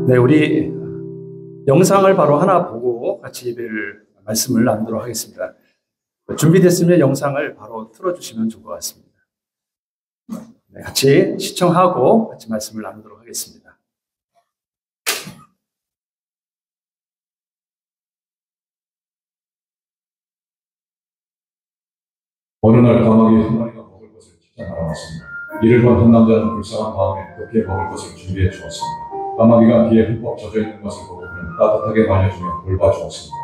네, 우리 영상을 바로 하나 보고 같이 예배를 말씀을 나누도록 하겠습니다. 준비됐으면 영상을 바로 틀어주시면 좋을 것 같습니다. 네, 같이 시청하고 같이 말씀을 나누도록 하겠습니다. 어느 날 까마귀 한 마리가 먹을 것을 찾아 나아왔습니다. 이를 본 한 남자는 불쌍한 마음에 급히 먹을 것을 준비해 주었습니다. 까마귀가 귀에 흠뻑 젖어 있는 것을 보고 그는 따뜻하게 말려주며 돌봐주었습니다.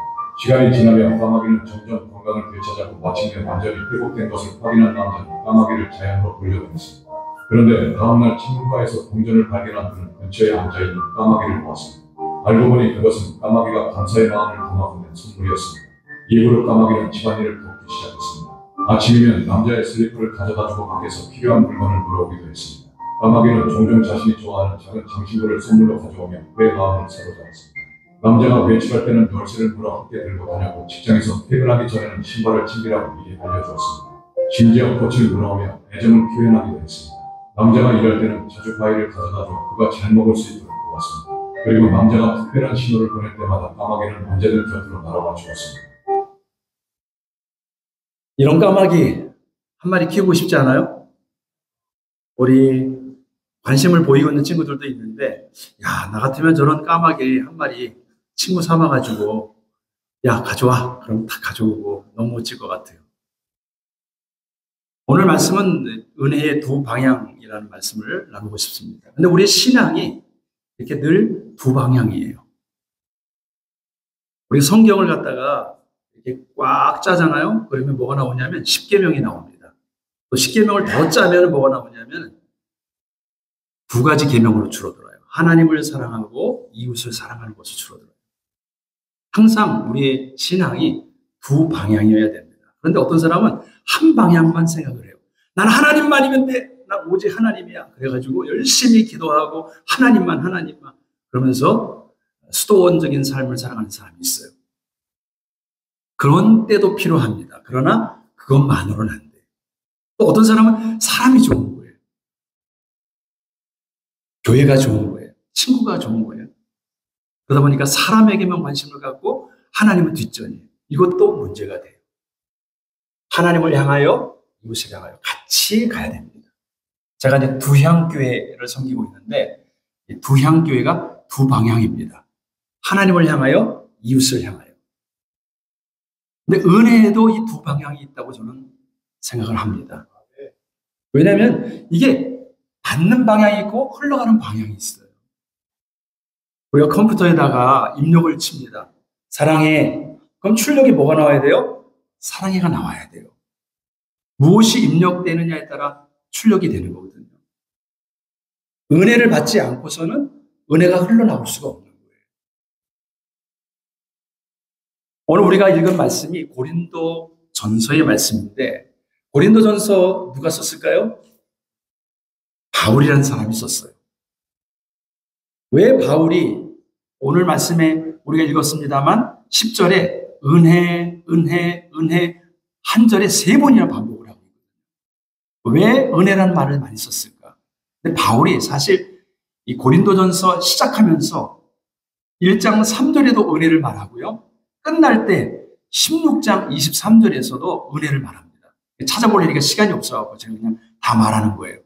시간이 지나며 까마귀는 점점 건강을 되찾았고 마침내 완전히 회복된 것을 확인한 남자는 까마귀를 자연으로 돌려보냈습니다. 그런데 다음날 친구가에서 동전을 발견한 그는 근처에 앉아있는 까마귀를 보았습니다. 알고 보니 그것은 까마귀가 감사의 마음을 담아 보낸 선물이었습니다. 이후로 까마귀는 집안일을 돕기 시작했습니다. 아침이면 남자의 슬리퍼를 가져다주고 밖에서 필요한 물건을 물어오기도 했습니다. 까마귀는 종종 자신이 좋아하는 작은 장신구를 선물로 가져오며 그의 마음을 사로잡았습니다. 남자가 외출할 때는 열쇠를 물어 함께 들고 다녔고 직장에서 퇴근하기 전에는 신발을 챙기라고 미리 알려주었습니다. 심지어 꽃을 물어오며 애정을 표현하기도 했습니다. 남자가 일할 때는 자주 과일을 가져다줘 그가 잘 먹을 수 있도록 도왔습니다. 그리고 남자가 특별한 신호를 보낼 때마다 까마귀는 언제든 곁으로 날아와 주었습니다. 이런 까마귀 한 마리 키우고 싶지 않아요? 우리 관심을 보이고 있는 친구들도 있는데, 야, 나 같으면 저런 까마귀 한 마리 친구 삼아가지고, 야, 가져와. 그럼 다 가져오고 너무 멋질 것 같아요. 오늘 말씀은 은혜의 두 방향이라는 말씀을 나누고 싶습니다. 근데 우리 신앙이 이렇게 늘 두 방향이에요. 우리 성경을 갖다가 이렇게 꽉 짜잖아요. 그러면 뭐가 나오냐면 십계명이 나옵니다. 또 십계명을 더 짜면 뭐가 나오냐면 두 가지 계명으로 줄어들어요. 하나님을 사랑하고 이웃을 사랑하는 것으로 줄어들어요. 항상 우리의 신앙이 두 방향이어야 됩니다. 그런데 어떤 사람은 한 방향만 생각을 해요. 난 하나님만이면 돼. 나 오직 하나님이야. 그래가지고 열심히 기도하고 하나님만 그러면서 수도원적인 삶을 살아가는 사람이 있어요. 그런 때도 필요합니다. 그러나 그것만으로는 안 돼요. 또 어떤 사람은 사람이 좋은 거예요. 교회가 좋은 거예요. 친구가 좋은 거예요. 그러다 보니까 사람에게만 관심을 갖고 하나님은 뒷전이에요. 이것도 문제가 돼요. 하나님을 향하여 이웃을 향하여 같이 가야 됩니다. 제가 이제 두향교회를 섬기고 있는데 이 두향교회가 두 방향입니다. 하나님을 향하여 이웃을 향하여. 근데 은혜에도 이 두 방향이 있다고 저는 생각을 합니다. 왜냐하면 이게 받는 방향이 있고 흘러가는 방향이 있어요. 우리가 컴퓨터에다가 입력을 칩니다. 사랑해. 그럼 출력이 뭐가 나와야 돼요? 사랑해가 나와야 돼요. 무엇이 입력되느냐에 따라 출력이 되는 거거든요. 은혜를 받지 않고서는 은혜가 흘러나올 수가 없는 거예요. 오늘 우리가 읽은 말씀이 고린도 전서의 말씀인데 고린도 전서 누가 썼을까요? 바울이라는 사람이 썼어요. 왜 바울이 오늘 말씀에 우리가 읽었습니다만 10절에 은혜 한 절에 3번이나 반복을 하고 있거든요. 왜 은혜라는 말을 많이 썼을까? 근데 바울이 사실 이 고린도전서 시작하면서 1장 3절에도 은혜를 말하고요. 끝날 때 16장 23절에서도 은혜를 말합니다. 찾아보려니까 시간이 없어서 제가 그냥 다 말하는 거예요.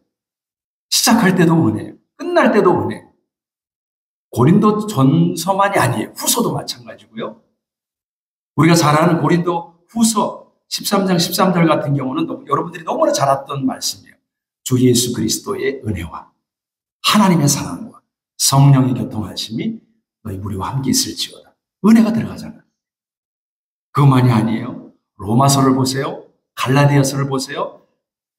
시작할 때도 은혜, 끝날 때도 은혜. 고린도 전서만이 아니에요. 후서도 마찬가지고요. 우리가 잘 아는 고린도 후서 13장 13절 같은 경우는 여러분들이 너무나 잘 알았던 말씀이에요. 주 예수 그리스도의 은혜와 하나님의 사랑과 성령의 교통하심이 너희 우리와 함께 있을지어다. 은혜가 들어가잖아요. 그것만이 아니에요. 로마서를 보세요. 갈라디아서를 보세요.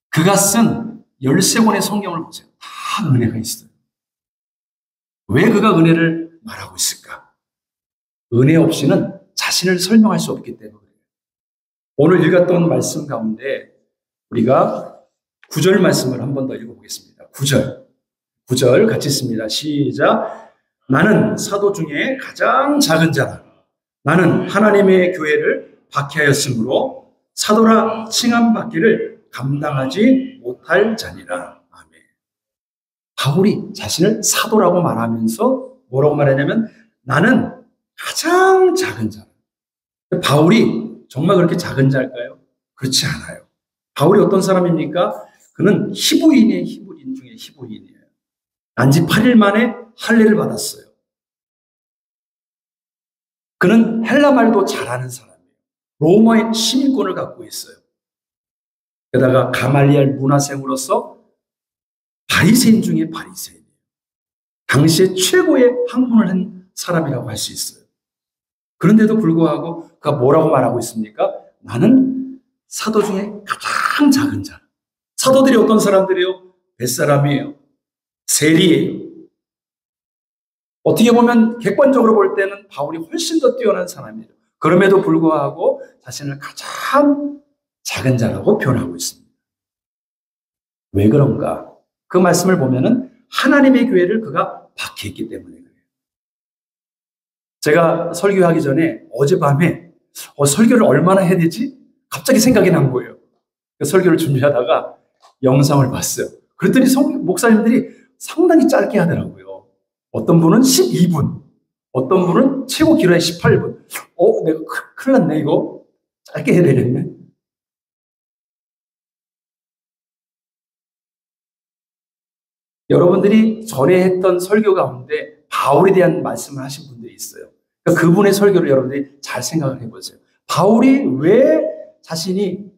그가 쓴 13권의 성경을 보세요. 다 은혜가 있어요. 왜 그가 은혜를 말하고 있을까? 은혜 없이는 자신을 설명할 수 없기 때문에. 오늘 읽었던 말씀 가운데 우리가 9절 말씀을 한 번 더 읽어보겠습니다. 9절 같이 읽습니다. 시작. 나는 사도 중에 가장 작은 자라. 나는 하나님의 교회를 박해하였으므로 사도라 칭함받기를 감당하지 못할 자니라. 아멘. 바울이 자신을 사도라고 말하면서 뭐라고 말하냐면 나는 가장 작은 자. 바울이 정말 그렇게 작은 자일까요? 그렇지 않아요. 바울이 어떤 사람입니까? 그는 히브리인의 히브리인 중에 히브리인이에요. 난지 8일 만에 할례를 받았어요. 그는 헬라 말도 잘하는 사람이에요. 로마의 시민권을 갖고 있어요. 게다가 가말리엘 문화생으로서 바리새인 중에 바리새인이에요. 당시에 최고의 학문을 한 사람이라고 할 수 있어요. 그런데도 불구하고 그가 뭐라고 말하고 있습니까? 나는 사도 중에 가장 작은 자. 사도들이 어떤 사람들이에요? 뱃사람이에요. 세리예요. 어떻게 보면 객관적으로 볼 때는 바울이 훨씬 더 뛰어난 사람이에요. 그럼에도 불구하고 자신을 가장 작은 자라고 표현하고 있습니다. 왜 그런가? 그 말씀을 보면은 하나님의 교회를 그가 박해했기 때문에 그래요. 제가 설교하기 전에 어젯밤에 설교를 얼마나 해야 되지? 갑자기 생각이 난 거예요. 설교를 준비하다가 영상을 봤어요. 그랬더니 목사님들이 상당히 짧게 하더라고요. 어떤 분은 12분, 어떤 분은 최고 길어야 18분. 내가 큰일 났네, 이거. 짧게 해야 되겠네. 여러분들이 전에 했던 설교 가운데 바울에 대한 말씀을 하신 분들이 있어요. 그러니까 그분의 설교를 여러분들이 잘 생각을 해보세요. 바울이 왜 자신이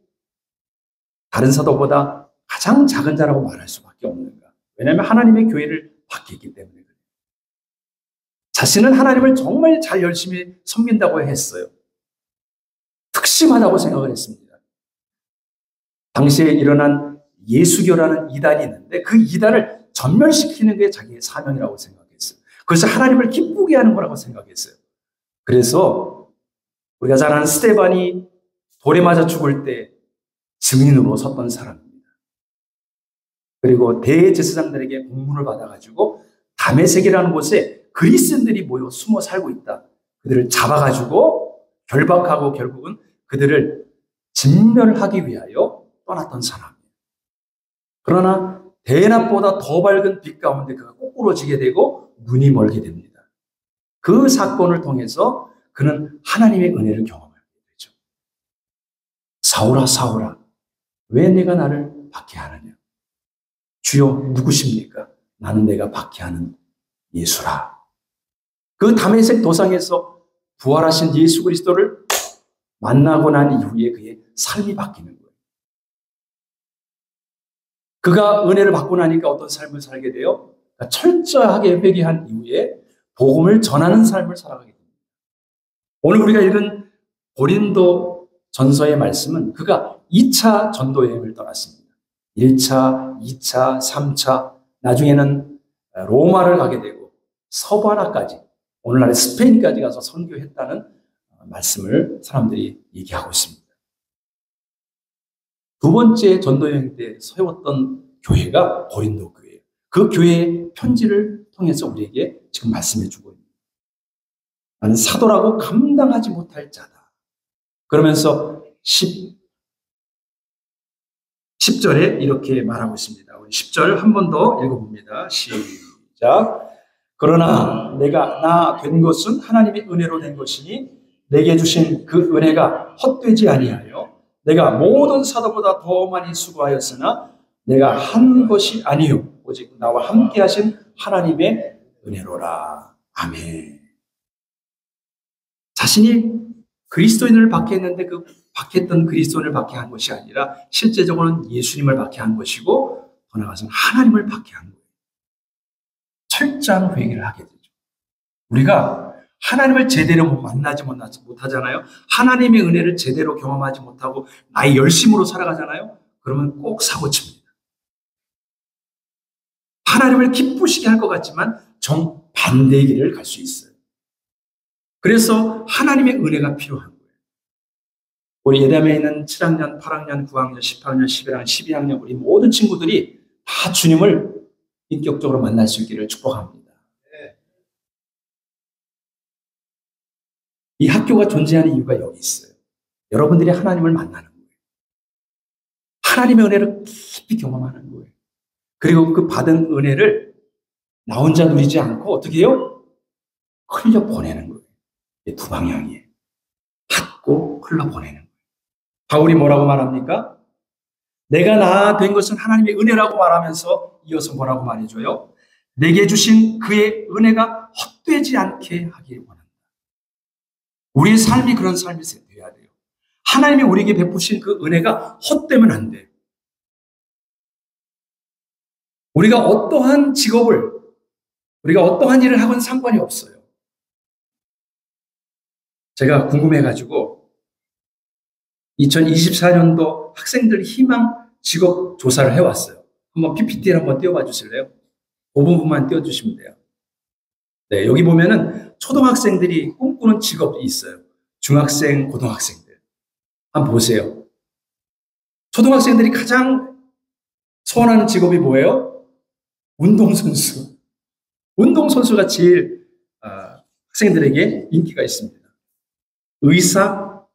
다른 사도보다 가장 작은 자라고 말할 수밖에 없는가? 왜냐하면 하나님의 교회를 박해했기 때문에 그래요. 자신은 하나님을 정말 잘 열심히 섬긴다고 했어요. 특심하다고 생각을 했습니다. 당시에 일어난 예수교라는 이단이 있는데 그 이단을 전멸시키는 게 자기의 사명이라고 생각했어요. 그래서 하나님을 기쁘게 하는 거라고 생각했어요. 그래서 우리가 잘 아는 스데반이 돌에 맞아 죽을 때 증인으로 섰던 사람입니다. 그리고 대제사장들에게 공문을 받아가지고 다메섹이라는 곳에 그리스인들이 모여 숨어 살고 있다. 그들을 잡아가지고 결박하고 결국은 그들을 진멸하기 위하여 떠났던 사람이에요. 그러나 대낮보다 더 밝은 빛 가운데 그가 꼬꾸러지게 되고 눈이 멀게 됩니다. 그 사건을 통해서 그는 하나님의 은혜를 경험하게 되죠. 사울아, 사울아, 왜 내가 나를 박해하느냐? 주여, 누구십니까? 나는 내가 박해하는 예수라. 그 다메섹 도상에서 부활하신 예수 그리스도를 만나고 난 이후에 그의 삶이 바뀌는 거예요. 그가 은혜를 받고 나니까 어떤 삶을 살게 돼요? 철저하게 회개한 이후에 복음을 전하는 삶을 살아가게 됩니다. 오늘 우리가 읽은 고린도 전서의 말씀은 그가 2차 전도 여행을 떠났습니다. 1차, 2차, 3차, 나중에는 로마를 가게 되고 서바나까지, 오늘날의 스페인까지 가서 선교했다는 말씀을 사람들이 얘기하고 있습니다. 두 번째 전도여행 때 세웠던 교회가 고린도 교회예요. 그 교회의 편지를 통해서 우리에게 지금 말씀해 주고 있습니다. 나는 사도라고 감당하지 못할 자다. 그러면서 10절에 이렇게 말하고 있습니다. 우리 10절 한 번 더 읽어봅니다. 시작. 그러나 내가 나 된 것은 하나님의 은혜로 된 것이니 내게 주신 그 은혜가 헛되지 아니하여 내가 모든 사도보다 더 많이 수고하였으나 내가 한 것이 아니요 오직 나와 함께 하신 하나님의 은혜로라. 아멘. 자신이 그리스도인을 박해했는데 그 박해했던 그리스도인을 박해한 것이 아니라 실제적으로는 예수님을 박해한 것이고 더 나아가서는 하나님을 박해한 거예요. 철저한 회개를 하게 되죠. 우리가 하나님을 제대로 만나지 못하잖아요. 하나님의 은혜를 제대로 경험하지 못하고 나의 열심으로 살아가잖아요. 그러면 꼭 사고칩니다. 하나님을 기쁘시게 할 것 같지만 정반대의 길을 갈 수 있어요. 그래서 하나님의 은혜가 필요한 거예요. 우리 예담에 있는 7학년, 8학년, 9학년, 10학년, 11학년, 12학년 우리 모든 친구들이 다 주님을 인격적으로 만날 수 있기를 축복합니다. 이 학교가 존재하는 이유가 여기 있어요. 여러분들이 하나님을 만나는 거예요. 하나님의 은혜를 깊이 경험하는 거예요. 그리고 그 받은 은혜를 나 혼자 누리지 않고 어떻게 해요? 흘려보내는 거예요. 두 방향이에요. 받고 흘려보내는 거예요. 바울이 뭐라고 말합니까? 내가 나 된 것은 하나님의 은혜라고 말하면서 이어서 뭐라고 말해줘요? 내게 주신 그의 은혜가 헛되지 않게 하길 원한다. 우리의 삶이 그런 삶이 되어야 돼요. 하나님이 우리에게 베푸신 그 은혜가 헛되면 안 돼요. 우리가 어떠한 직업을, 우리가 어떠한 일을 하건 상관이 없어요. 제가 궁금해가지고 2024년도 학생들 희망 직업 조사를 해왔어요. 한번 PPT를 한번 띄워봐 주실래요? 5분만 띄워주시면 돼요. 네, 여기 보면은 초등학생들이 꿈꾸는 직업이 있어요. 중학생, 고등학생들. 한번 보세요. 초등학생들이 가장 소원하는 직업이 뭐예요? 운동선수. 운동선수가 제일 학생들에게 인기가 있습니다. 의사,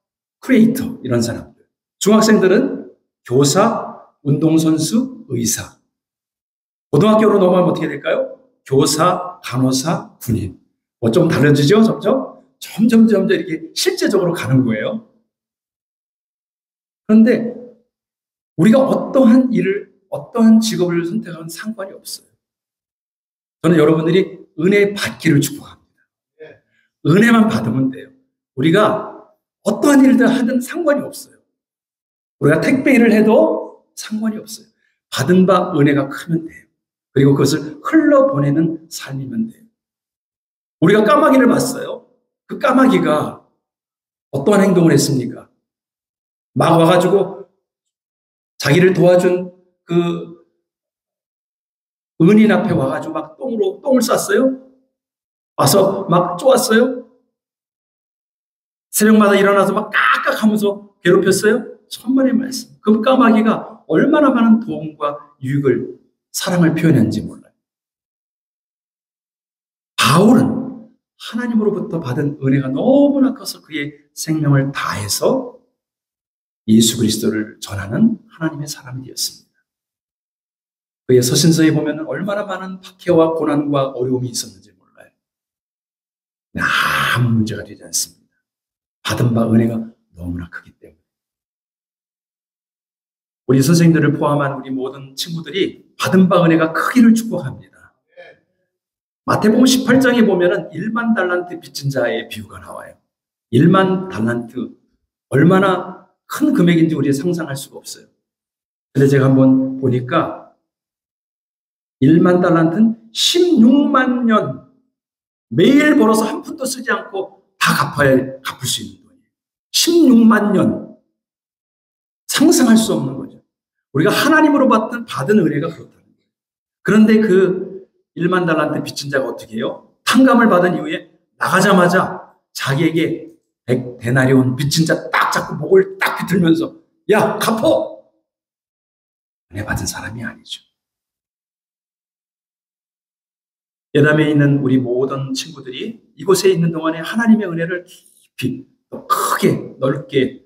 크리에이터 이런 사람들. 중학생들은 교사, 운동선수, 의사. 고등학교로 넘어가면 어떻게 될까요? 교사, 간호사, 군인. 뭐 좀 달라지죠? 점점 이렇게 실제적으로 가는 거예요. 그런데 우리가 어떠한 일을, 어떠한 직업을 선택하면 상관이 없어요. 저는 여러분들이 은혜 받기를 축복합니다. 은혜만 받으면 돼요. 우리가 어떠한 일을 하든 상관이 없어요. 우리가 택배 일을 해도 상관이 없어요. 받은 바 은혜가 크면 돼요. 그리고 그것을 흘러보내는 삶이면 돼요. 우리가 까마귀를 봤어요. 그 까마귀가 어떠한 행동을 했습니까? 막 와가지고 자기를 도와준 그 은인 앞에 와가지고 막 똥을 쌌어요? 와서 막 쪼았어요? 새벽마다 일어나서 막 깍깍 하면서 괴롭혔어요? 천만의 말씀. 그 까마귀가 얼마나 많은 도움과 유익을, 사랑을 표현했는지 몰라요. 바울은 하나님으로부터 받은 은혜가 너무나 커서 그의 생명을 다해서 예수 그리스도를 전하는 하나님의 사람이 되었습니다. 그의 서신서에 보면 얼마나 많은 박해와 고난과 어려움이 있었는지 몰라요. 아무 문제가 되지 않습니다. 받은 바 은혜가 너무나 크기 때문에. 우리 선생님들을 포함한 우리 모든 친구들이 받은 바 은혜가 크기를 축복합니다. 마태복음 18장에 보면은 1만 달란트 빚진 자의 비유가 나와요. 1만 달란트, 얼마나 큰 금액인지 우리가 상상할 수가 없어요. 근데 제가 한번 보니까 1만 달란트는 16만 년 매일 벌어서 한 푼도 쓰지 않고 다 갚을 수 있는 돈이에요. 16만 년. 상상할 수 없는 거죠. 우리가 하나님으로 받은 은혜가 그렇다는 거예요. 그런데 그 1만 달란트 빚진 자가 어떻게 해요? 탕감을 받은 이후에 나가자마자 자기에게 100데나리온 빚진 자 딱 잡고 목을 딱 비틀면서 야, 갚어! 은혜 받은 사람이 아니죠. 예담에 있는 우리 모든 친구들이 이곳에 있는 동안에 하나님의 은혜를 깊이, 더 크게, 넓게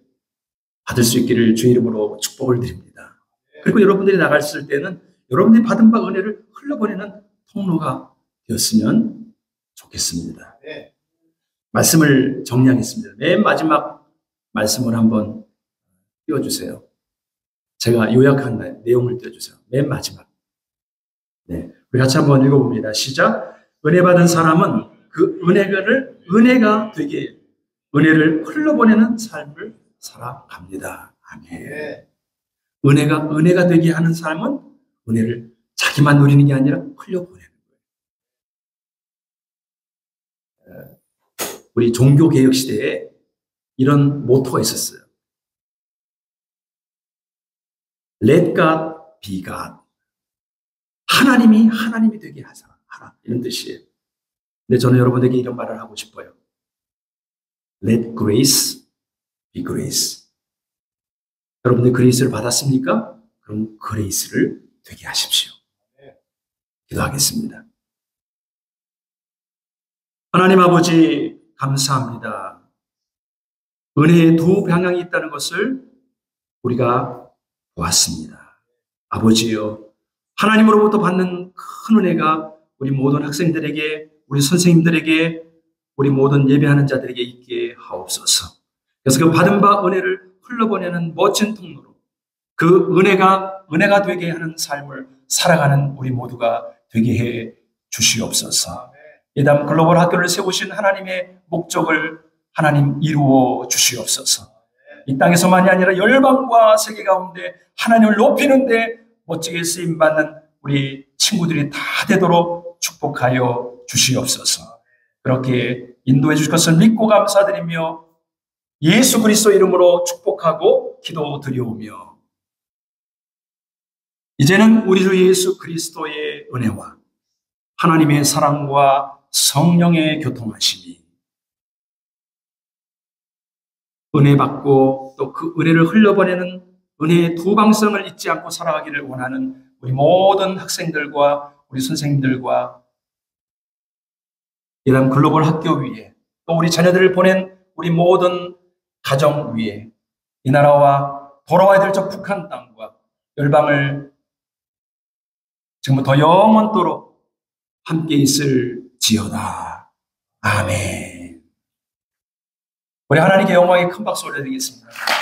받을 수 있기를 주 이름으로 축복을 드립니다. 그리고 여러분들이 나갔을 때는 여러분들이 받은 바 은혜를 흘려보내는 통로가 되었으면 좋겠습니다. 말씀을 정리하겠습니다. 맨 마지막 말씀을 한번 띄워주세요. 제가 요약한 내용을 띄워주세요. 맨 마지막. 네, 우리 같이 한번 읽어봅니다. 시작. 은혜 받은 사람은 그 은혜가 되게 은혜를 흘려보내는 삶을 살아갑니다. 아멘. 은혜가 되게 하는 사람은 은혜를 자기만 누리는 게 아니라 흘려보내는 거예요. 우리 종교개혁 시대에 이런 모토가 있었어요. Let God be God. 하나님이 되게 하라. 이런 뜻이에요. 근데 저는 여러분에게 이런 말을 하고 싶어요. Let grace be grace. 여러분들 그레이스를 받았습니까? 그럼 그레이스를 되게 하십시오. 기도하겠습니다. 하나님 아버지 감사합니다. 은혜의 두 방향이 있다는 것을 우리가 보았습니다. 아버지여, 하나님으로부터 받는 큰 은혜가 우리 모든 학생들에게, 우리 선생님들에게, 우리 모든 예배하는 자들에게 있게 하옵소서. 그래서 그 받은 바 은혜를 흘러보내는 멋진 통로로 그 은혜가 되게 하는 삶을 살아가는 우리 모두가 되게 해 주시옵소서. 예담 글로벌 학교를 세우신 하나님의 목적을 하나님 이루어 주시옵소서. 이 땅에서만이 아니라 열방과 세계 가운데 하나님을 높이는데 멋지게 쓰임받는 우리 친구들이 다 되도록 축복하여 주시옵소서. 그렇게 인도해 주실 것을 믿고 감사드리며 예수 그리스도 이름으로 축복하고 기도드리오며 이제는 우리 주 예수 그리스도의 은혜와 하나님의 사랑과 성령의 교통하심이 은혜 받고 또 그 은혜를 흘려보내는 은혜의 두 방성을 잊지 않고 살아가기를 원하는 우리 모든 학생들과 우리 선생님들과 이런 글로벌 학교 위에 또 우리 자녀들을 보낸 우리 모든 가정 위에 이 나라와 돌아와야 될 저 북한 땅과 열방을 지금부터 영원토록 함께 있을지어다. 아멘. 우리 하나님께 영광의 큰 박수 올려드리겠습니다.